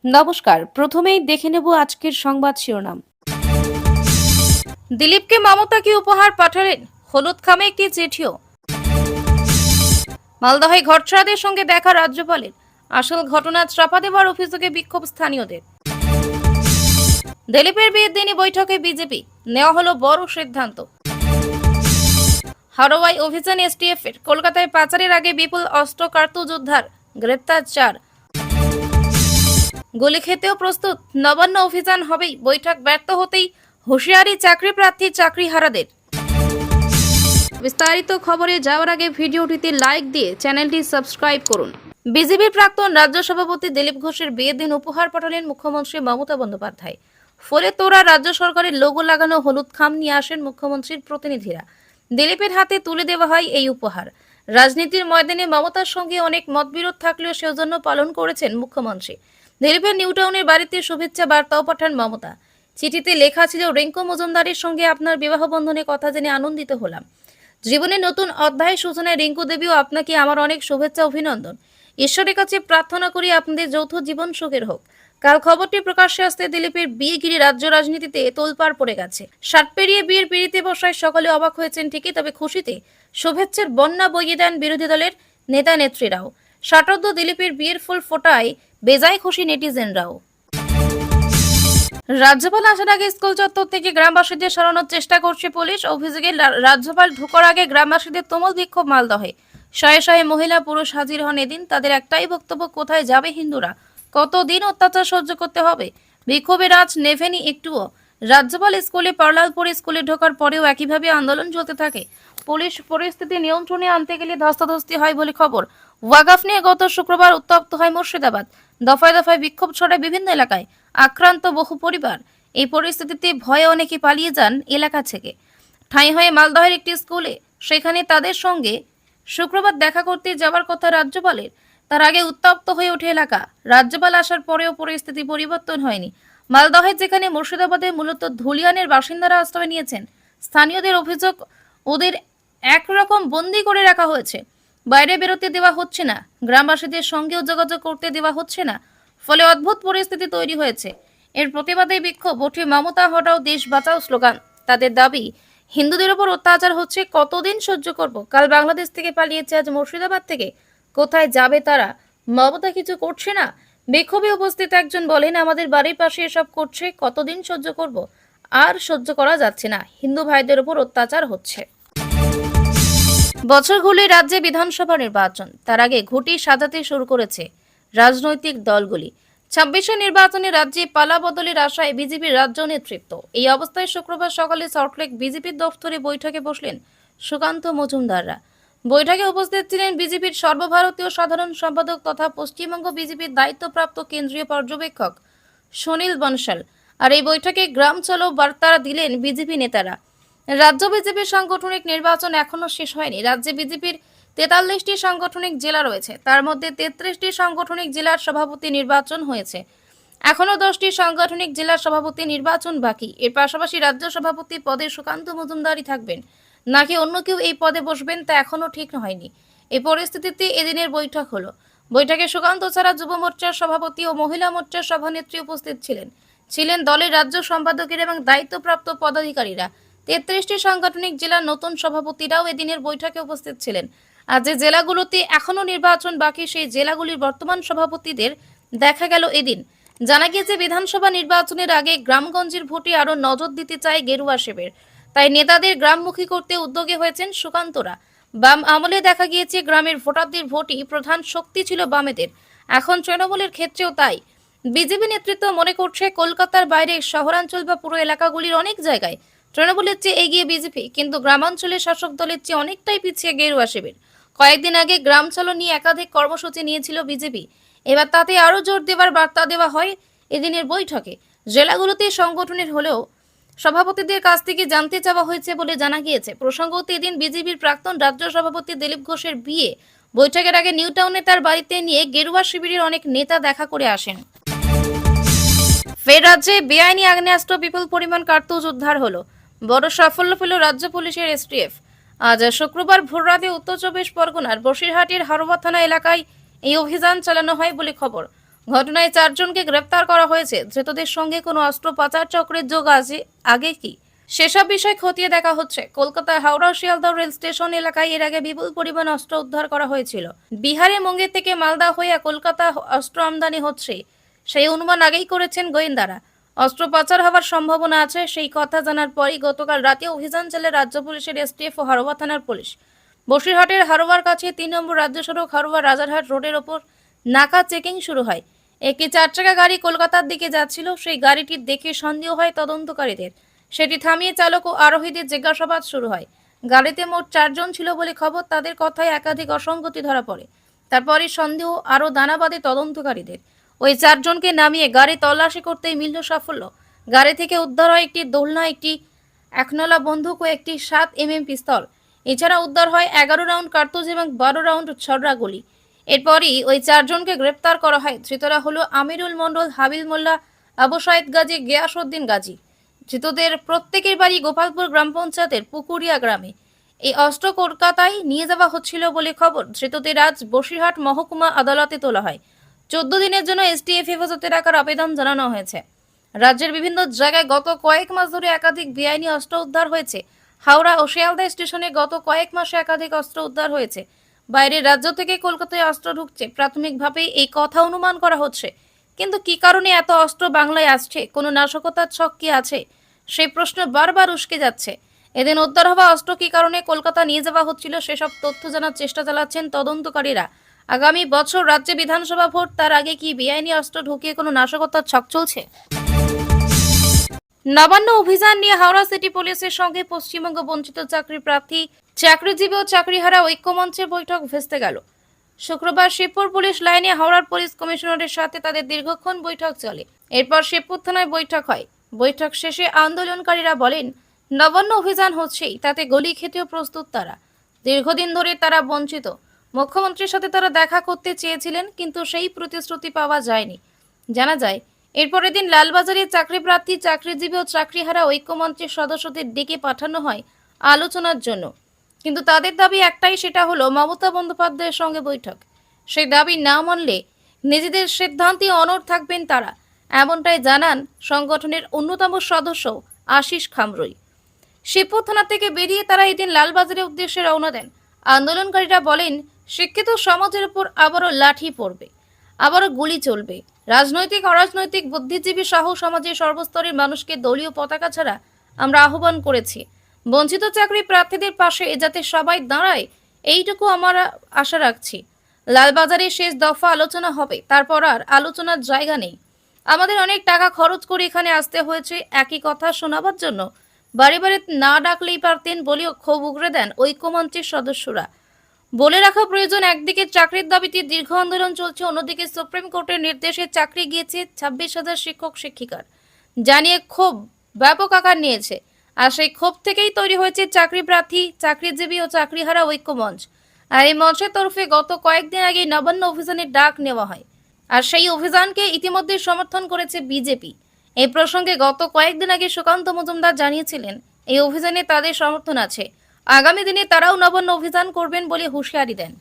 নমস্কার, প্রথমেই দেখে নেব আজকের সংবাদ শিরোনাম। দিলীপকে মমতা কি উপহার পাঠালেন? হলুদ খামে একটি চিঠিও। মালদহে ঘটছাড়াদের সঙ্গে দেখা রাজ্যপালের, আসল ঘটনা চাপা দেওয়ার অভিযোগে বিক্ষোভ স্থানীয়দের। দিলীপের বিয়ের দিনই বৈঠকে বিজেপি, নেওয়া হলো বড় সিদ্ধান্ত। হারোয়াই অভিযান এসটিএফ এর, কলকাতায় পাচারের আগে বিপুল অস্ত্র কার্তুজ উদ্ধার, গ্রেপ্তার 4। গুলি খেতেও প্রস্তুত, নবান্ন অভিযান হবেই, বৈঠক ব্যর্থ হতেই হুঁশিয়ারি চাকরি প্রার্থী চাকরিহারাদের। বিস্তারিত খবরে যাওয়ার আগে ভিডিওটিতে লাইক দিয়ে চ্যানেলটি সাবস্ক্রাইব করুন। বিজেপির প্রাক্তন রাজ্য সভাপতি দিলীপ ঘোষের বিয়ের দিন উপহার পাঠালেন মুখ্যমন্ত্রী মমতা বন্দ্যোপাধ্যায়। ফলে তোরা রাজ্য সরকারের লোগো লাগানো হলুদ খাম নিয়ে আসেন মুখ্যমন্ত্রীর প্রতিনিধিরা। দিলীপের হাতে তুলে দেওয়া হয় এই উপহার। রাজনীতির ময়দানে মমতার সঙ্গে অনেক মতবিরোধ থাকলেও সেজন্য পালন করেছেন মুখ্যমন্ত্রী। দিলীপের নিউটাউনের বাড়িতে শুভেচ্ছা বার্তাও পাঠান মমতা। চিঠিতে লেখা ছিল, রিঙ্কু মজুমদারের সঙ্গে আপনার বিবাহ বন্ধনে কথা জেনে আনন্দিত হলাম। জীবনের নতুন অধ্যায় সূচনায় রিঙ্কু দেবীও আপনাকে আমার অনেক শুভেচ্ছা অভিনন্দন। ঈশ্বরের কাছে প্রার্থনা করি আপনাদের যৌথ জীবন সুখের হোক। কাল খবরটি প্রকাশ্যে আসতে দিলীপের বিয়ে ঘিরে রাজ্য রাজনীতিতে তোলপাড় পড়ে গেছে। ষাট পেরিয়ে বিয়ের পিড়িতে বসায় সকলে অবাক হয়েছেন ঠিকই, তবে খুশিতে শুভেচ্ছার বন্যা বইয়ে দেন বিরোধী দলের নেতা নেত্রীরাও। ষাটোর্ধ্ব দিলীপের বিয়ের ফুল ফোটায় বেজায় খুশি নেটিজেনরাও। রাজ্যপাল আসার আগে স্কুল চত্বর থেকে গ্রামবাসীদের সরানোর চেষ্টা করছে পুলিশ। অভিযোগে রাজ্যপাল ঢোকার আগে গ্রামবাসীদের তুমুল বিক্ষোভ মালদহে। শয়ে শয়ে মহিলা পুরুষ হাজির হন এদিন। তাদের একটাই বক্তব্য, কোথায় যাবে হিন্দুরা? কতদিন অত্যাচার সহ্য করতে হবে? বিক্ষোভের আঁচ নেভেনি একটুও। রাজ্যপাল স্কুলে পার্লালপুরে স্কুলে ঢোকার পরেও একইভাবে আন্দোলন চলতে থাকে। পুলিশ পরিস্থিতি নিয়ন্ত্রণে আনতে গেলে ধস্তাধস্তি হয় বলে খবর। ওয়াকফ নিয়ে গত শুক্রবার উত্তপ্ত হয় মুর্শিদাবাদ। দফায় দফায় বিক্ষোভ ছড়ায় বিভিন্ন এলাকায়। আক্রান্ত বহু পরিবার। এই পরিস্থিতিতে ভয়ে অনেকে পালিয়ে যান এলাকা থেকে। ঠাঁই হয়ে মালদহের একটি স্কুলে, সেখানে তাদের সঙ্গে শুক্রবার দেখা করতে যাওয়ার কথা রাজ্যপালের। তার আগে উত্তপ্ত হয়ে ওঠে এলাকা। রাজ্যপাল আসার পরেও পরিস্থিতি পরিবর্তন হয়নি। মালদহে, যেখানে মুর্শিদাবাদে মূলত ধুলিয়ানের বাসিন্দারা আশ্রয় নিয়েছেন, স্থানীয়দের অভিযোগ, ওদের একরকম বন্দি করে রাখা হয়েছে। বাইরে বেরোতে দেওয়া হচ্ছে না, গ্রামবাসীদের সঙ্গেও যোগাযোগ করতে দেওয়া হচ্ছে না। ফলে অদ্ভুত পরিস্থিতি তৈরি হয়েছে। এর প্রতিবাদে বিক্ষোভ ওঠে মমতা হটাও দেশ বাঁচাও স্লোগান। তাদের দাবি, হিন্দুদের উপর অত্যাচার হচ্ছে, কতদিন সহ্য করব? কাল বাংলাদেশ থেকে পালিয়েছে, আজ মুর্শিদাবাদ থেকে। কোথায় যাবে তারা? মমতা কিছু করছে না। বিক্ষোভে উপস্থিত একজন বলেন, আমাদের বাড়ির পাশে এসব করছে, কতদিন সহ্য করব? আর সহ্য করা যাচ্ছে না, হিন্দু ভাইদের উপর অত্যাচার হচ্ছে। বছর ঘুরে রাজ্যে বিধানসভা নির্বাচন, তার আগে ঘুঁটি সাজাতে শুরু করেছে রাজনৈতিক দলগুলি। 26 নির্বাচনে রাজ্যে পালা বদলের আশায় বিজেপির রাজ্য নেতৃত্ব। এই অবস্থায় শুক্রবার সকালে সল্টলেক বিজেপির দফতরে বৈঠকে বসলেন সুকান্ত মজুমদাররা। বৈঠকে উপস্থিত ছিলেন বিজেপির সর্বভারতীয় সাধারণ সম্পাদক তথা পশ্চিমবঙ্গ বিজেপির দায়িত্বপ্রাপ্ত কেন্দ্রীয় পর্যবেক্ষক সুনীল বনশাল। আর এই বৈঠকে গ্রাম চলো বার্তা দিলেন বিজেপি নেতারা। রাজ্য বিজেপির সাংগঠনিক নির্বাচন এখনো শেষ হয়নি। রাজ্যে বিজেপির 43টি সাংগঠনিক জেলা রয়েছে, তার মধ্যে 33টি সাংগঠনিক জেলার সভাপতি নির্বাচন হয়েছে। এখনো 10টি সাংগঠনিক জেলার সভাপতি নির্বাচন বাকি। এর পাশাপাশি রাজ্য সভাপতি পদে সুকান্ত মজুমদারই থাকবেন, নাকি অন্য কেউ এই পদে বসবেন তা এখনো ঠিক হয়নি। এই পরিস্থিতিতে এদিনের বৈঠক হলো। বৈঠকে সুকান্ত ছাড়া যুব মোর্চার সভাপতি ও মহিলা মোর্চার সভানেত্রী উপস্থিত ছিলেন দলের রাজ্য সম্পাদকের এবং দায়িত্বপ্রাপ্ত পদাধিকারীরা। 33টি সাংগঠনিক জেলার নতুন সভাপতিরাও এদিনের বৈঠকে উপস্থিত ছিলেন। আর যে জেলাগুলোতে এখনো নির্বাচন বাকি, সেই জেলাগুলির বর্তমান সভাপতিদের দেখা গেল এদিন। জানা গিয়েছে, বিধানসভা নির্বাচনের আগে গ্রামগঞ্জের ভোটে আরো নজর দিতে চায় গেরুয়া শিবির। তাই নেতাদের গ্রামমুখী করতে উদ্যোগী হয়েছেন সুকান্তরা। বাম আমলে দেখা গিয়েছে, গ্রামের ভোটারদের ভোটই প্রধান শক্তি ছিল বামেদের। এখন তৃণমূলের ক্ষেত্রেও তাই। বিজেপি নেতৃত্ব মনে করছে, কলকাতার বাইরে শহরাঞ্চল বা পুরো এলাকাগুলির অনেক জায়গায় তৃণমূলের চেয়ে এগিয়ে বিজেপি, কিন্তু গ্রামাঞ্চলের শাসক দলের চেয়ে অনেকটাই পিছিয়ে গেরুয়া শিবির। কয়েকদিন আগে গ্রাম চলো নিয়ে একাধিক কর্মসূচি নিয়েছিল বিজেপি। এবার তাতে আরো জোর দেওয়ার বার্তা দেওয়া হয় এদিনের বৈঠকে। জেলাগুলোতে সংগঠনের হলেও সভাপতিদের কাছ থেকে জানতে চাওয়া হয়েছে বলে জানা গিয়েছে। প্রসঙ্গত, এদিন বিজেপির প্রাক্তন রাজ্য সভাপতি দিলীপ ঘোষের বিয়ে। বৈঠকের আগে নিউটাউনে তার বাড়িতে নিয়ে গেরুয়া শিবিরের অনেক নেতা দেখা করে আসেন। ফের রাজ্যে বেআইনি আগ্নেয়াস্ত্র বিপুল পরিমাণ কার্তুজ উদ্ধার হলো। বড় সাফল্য পেল রাজ্য পুলিশের এসটিএফ। আজ শুক্রবার ভোররাতে উত্তর চব্বিশ পরগনার বসিরহাটের হারোয়া থানা এলাকায় এই অভিযান চালানো হয় বলে খবর। ঘটনায় 4 জনকে গ্রেপ্তার করা হয়েছে। ধৃতদের সঙ্গে কোনো অস্ত্র পাচার চক্রের যোগ আছে আগে কি সেসব বিষয় খতিয়ে দেখা হচ্ছে। কলকাতা হাওড়া শিয়ালদহ রেল স্টেশন এলাকায় এর আগে বিপুল পরিমাণ অস্ত্র উদ্ধার করা হয়েছিল। বিহারে মুঙ্গের থেকে মালদা হয়ে কলকাতা অস্ত্র আমদানি হচ্ছে, সেই অনুমান আগেই করেছেন গোয়েন্দারা। অস্ত্র পাচার হওয়ার সম্ভাবনা আছে সেই কথা জানার পরই গতকাল রাতে অভিযান চালায় রাজ্য পুলিশের এসটিএফ ও হারোয়া থানার পুলিশ। বসিরহাটের হারোয়ার কাছে 3 নম্বর রাজ্য সড়ক হারোয়া রাজারহাট রোডের ওপর নাকা চেকিং শুরু হয়। একটি 4 চাকা গাড়ি কলকাতার দিকে যাচ্ছিল। সেই গাড়িটি দেখে সন্দেহ হয় তদন্তকারীদের। সেটি থামিয়ে চালক ও আরোহীদের জিজ্ঞাসাবাদ শুরু হয়। গাড়িতে মোট 4 জন ছিল বলে খবর। তাদের কথায় একাধিক অসঙ্গতি ধরা পড়ে। তারপরই সন্দেহ আরও দানা বাঁধে তদন্তকারীদের। ওই 4 জনকে নামিয়ে গাড়ি তল্লাশি করতেই মিলল সাফল্য। গাড়ি থেকে উদ্ধার হয় একটি দোলনা, একটি একনলা বন্দুক ও একটি 7mm পিস্তল। এছাড়া উদ্ধার হয় 11 রাউন্ড কার্তুজ এবং 12 রাউন্ড ছড়রা গুলি। এরপরই ওই 4 জনকে গ্রেপ্তার করা হয়। ধৃতরা হলো আমিরুল মণ্ডল, হাবিল মোল্লা, আবু সাইদ গাজী, গিয়াসউদ্দিন গাজী। ধৃতদের প্রত্যেকের বাড়ি গোপালপুর গ্রাম পঞ্চায়েতের পুকুরিয়া গ্রামে। এই অস্ত্র কলকাতায় নিয়ে যাওয়া হচ্ছিল বলে খবর। ধৃতদের আজ বসিরহাট মহকুমা আদালতে তোলা হয়। 14 দিনের জন্য এসটিএফ হেফাজতে রাখার আবেদন জানানো হয়েছে। রাজ্যের বিভিন্ন জায়গায় গত কয়েক মাস ধরে একাধিক বেআইনি অস্ত্র উদ্ধার হয়েছে। হাওড়া ও শিয়ালদহ স্টেশনে গত কয়েক মাসে একাধিক অস্ত্র উদ্ধার হয়েছে। বাইরের রাজ্য থেকে কলকাতায় অস্ত্র ঢুকছে। প্রাথমিকভাবে এই কথা অনুমান করা হচ্ছে, কিন্তু কি কারণে এত অস্ত্র বাংলায় আসছে? কোনো নাশকতার ছক কি আছে? সেই প্রশ্ন বারবার উস্কে যাচ্ছে। এদিন উদ্ধার হওয়া অস্ত্র কি কারণে কলকাতা নিয়ে যাওয়া হচ্ছিল সেসব তথ্য জানার চেষ্টা চালাচ্ছেন তদন্তকারীরা। আগামী বছর রাজ্যে বিধানসভা ভোট, তার আগে কি বেআইনি অস্ত্র ঢুকিয়ে কোনো নাশকতার ছক চলছে? নবান্ন অভিযান নিয়ে হাওড়া সিটি পুলিশের সঙ্গে পশ্চিমবঙ্গ বঞ্চিত চাকরি প্রার্থী, চাকরিজীবী ও চাকরিহারা ঐক্যমঞ্চের বৈঠক ভেস্তে গেল। শুক্রবার শিবপুর পুলিশ লাইনে হাওড়ার পুলিশ কমিশনারের সাথে তাদের দীর্ঘক্ষণ বৈঠক চলে। এরপর শিবপুর থানায় বৈঠক হয়। বৈঠক শেষে আন্দোলনকারীরা বলেন, নবান্ন অভিযান হচ্ছেই, তাতে গলি খেতেও প্রস্তুত তারা। দীর্ঘদিন ধরে তারা বঞ্চিত। মুখ্যমন্ত্রীর সাথে তারা দেখা করতে চেয়েছিলেন, কিন্তু সেই প্রতিশ্রুতি পাওয়া যায়নি। জানা যায়, এরপরের দিন লালবাজারে চাকরি প্রার্থী, চাকরিজীবী ও চাকরিহারা ঐক্যমঞ্চের সদস্যদের ডেকে পাঠানো হয় আলোচনার জন্য। কিন্তু তাদের দাবি একটাই, সেটা হলো মমতা বন্দ্যোপাধ্যায়ের সঙ্গে বৈঠক। সেই দাবি না মানলে নিজেদের সিদ্ধান্তে অনড় থাকবেন তারা, এমনটাই জানান সংগঠনের অন্যতম সদস্য আশিস খামরুই। শিবপুর থানা থেকে বেরিয়ে তারা এদিন লালবাজারের উদ্দেশ্যে রওনা দেন। আন্দোলনকারীরা বলেন, শিক্ষিত সমাজের উপর আবারও লাঠি পড়বে, আবারও গুলি চলবে। রাজনৈতিক, অরাজনৈতিক, বুদ্ধিজীবী সহ সমাজের সর্বস্তরের মানুষকে দলীয় পতাকা ছাড়া আমরা আহ্বান করেছি। বঞ্চিত চাকরি প্রার্থীদের পাশে যাতে সবাই দাঁড়ায়, এইটুকু আমরা আশা রাখছি। লালবাজারে শেষ দফা আলোচনা হবে, তারপর আর আলোচনার জায়গা নেই। আমাদের অনেক টাকা খরচ করে এখানে আসতে হয়েছে একই কথা শোনাবার জন্য। বাড়ি বাড়ি না ডাকলেই পারতেন বলেও ক্ষোভ উগরে দেন ঐক্যমঞ্চের সদস্যরা। বলে রাখা প্রয়োজন, একদিকে চাকরির দাবিতে দীর্ঘ আন্দোলন চলছে, অন্যদিকে সুপ্রিম কোর্টের নির্দেশে চাকরি গিয়েছে 26,000 শিক্ষক শিক্ষিকার। জানিয়ে ক্ষোভ ব্যাপক আকার নিয়েছে। আর সেই ক্ষোভ থেকেই তৈরি হয়েছে চাকরি প্রার্থী, চাকরিজীবী ও চাকরিহারা ঐক্যমঞ্চ। আর এই মঞ্চের তরফে গত কয়েকদিন আগে নবান্ন অভিযানের ডাক নেওয়া হয়। আর সেই অভিযানকে ইতিমধ্যে সমর্থন করেছে বিজেপি। এই প্রসঙ্গে গত কয়েকদিন আগে সুকান্ত মজুমদার জানিয়েছিলেন, এই অভিযানে তাদের সমর্থন আছে। আগামী দিনে তারাও নবান্ন অভিযান করবেন বলে হুঁশিয়ারি দেন।